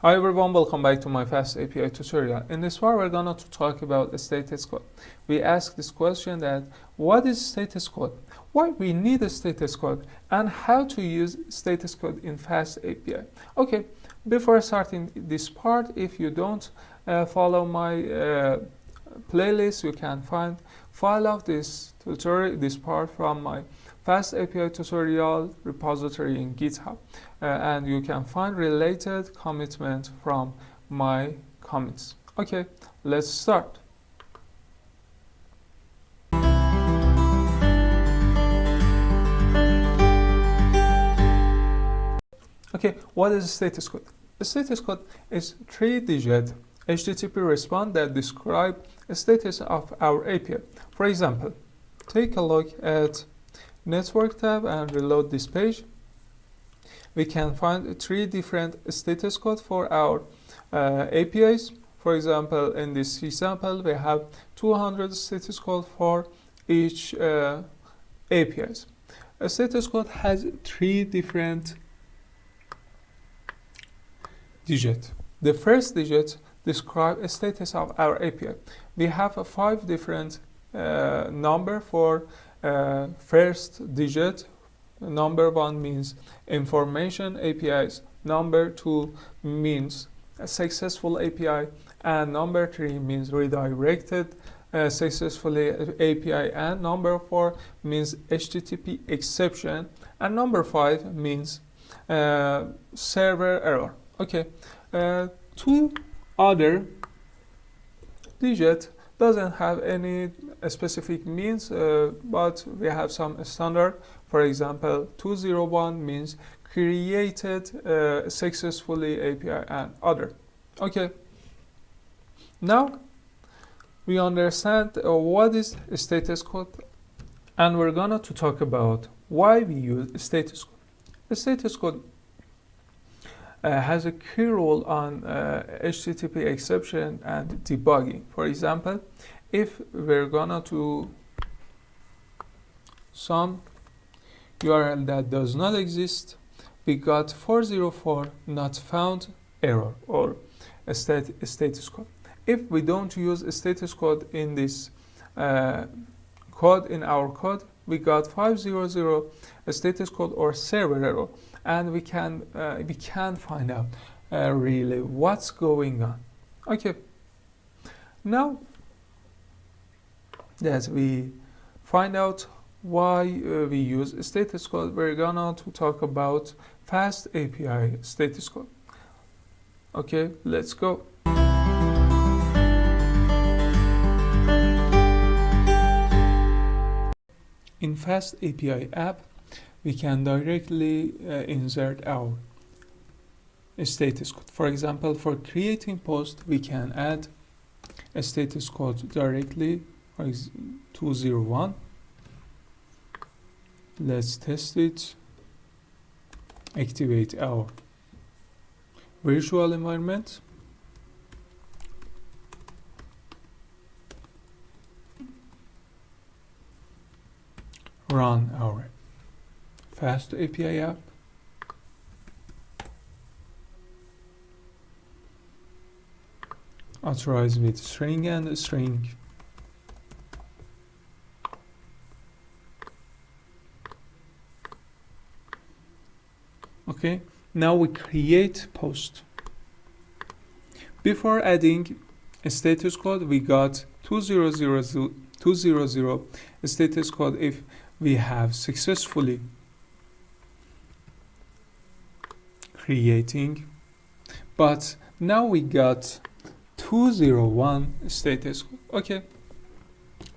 Hi everyone, welcome back to my FastAPI tutorial. In this part, we're going to talk about the status code. We ask this question that what is status code? Why we need a status code and how to use status code in FastAPI. Okay, before starting this part, if you don't follow my playlist, you can find file of this tutorial, this part from my FastAPI tutorial repository in GitHub, and you can find related commitment from my comments. Okay, let's start. Okay, what is a status code? A status code is 3-digit HTTP response that describe the status of our API. For example, take a look at Network tab and reload this page. We can find 3 different status codes for our APIs. For example, in this example, we have 200 status codes for each APIs. A status code has 3 different digits. The first digit describes a status of our API. We have 5 different number for first digit. Number 1 means information APIs, number 2 means a successful API, and number 3 means redirected successfully API, and number 4 means HTTP exception, and number 5 means server error. Okay, 2 other digits doesn't have any specific means, but we have some standard. For example, 201 means created successfully API and other. Okay, now we understand what is a status code, and we're gonna to talk about why we use a status code. A status code has a key role on HTTP exception and debugging. For example, if we're gonna to some URL that does not exist, we got 404 not found error or a status code. If we don't use a status code in this code, in our code, we got 500 a status code or server error, and we can't find out really what's going on. Okay, now that we find out why we use a status code, we're gonna to talk about FastAPI status code. Okay, let's go. In FastAPI app, we can directly insert our status code. For example, for creating post, we can add a status code directly, for 201. Let's test it. Activate our virtual environment. Run our FastAPI app. Authorize with string and string. Okay, now we create post. Before adding a status code, we got 200 a status code if we have successfully creating, but now we got 201 status code. Okay,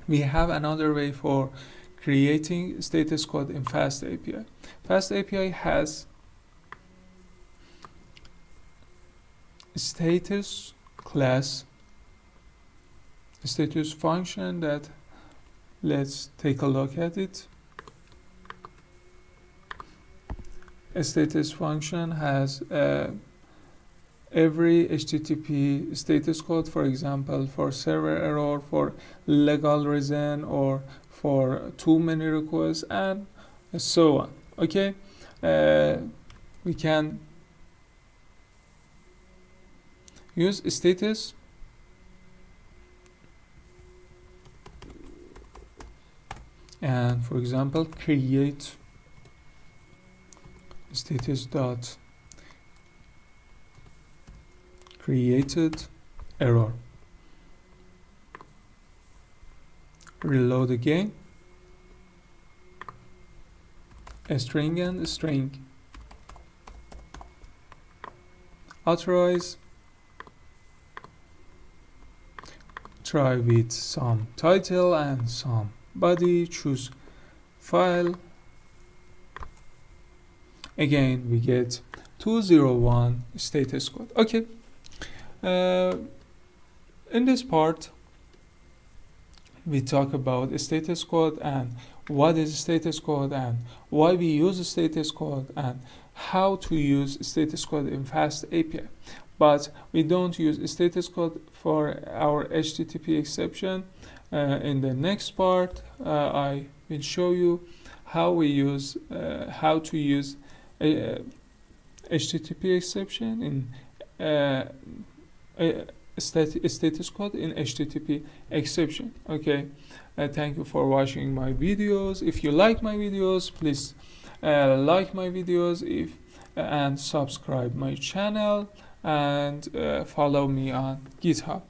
we have another way for creating status code in FastAPI. FastAPI has status class, status function that let's take a look at it. A status function has every HTTP status code, for example, for server error, for legal reason, or for too many requests, and so on. Okay, we can use status and, for example, create status dot created error. Reload again. A string and a string. Authorize. Try with some title and some body. Choose file. Again, we get 201 status code. Okay. In this part, we talk about status code and what is status code and why we use status code and how to use status code in FastAPI. But we don't use status code for our HTTP exception. In the next part, I will show you how we use how to use HTTP exception in status code in HTTP exception. Okay, thank you for watching my videos. If you like my videos, please like my videos and subscribe my channel and follow me on GitHub.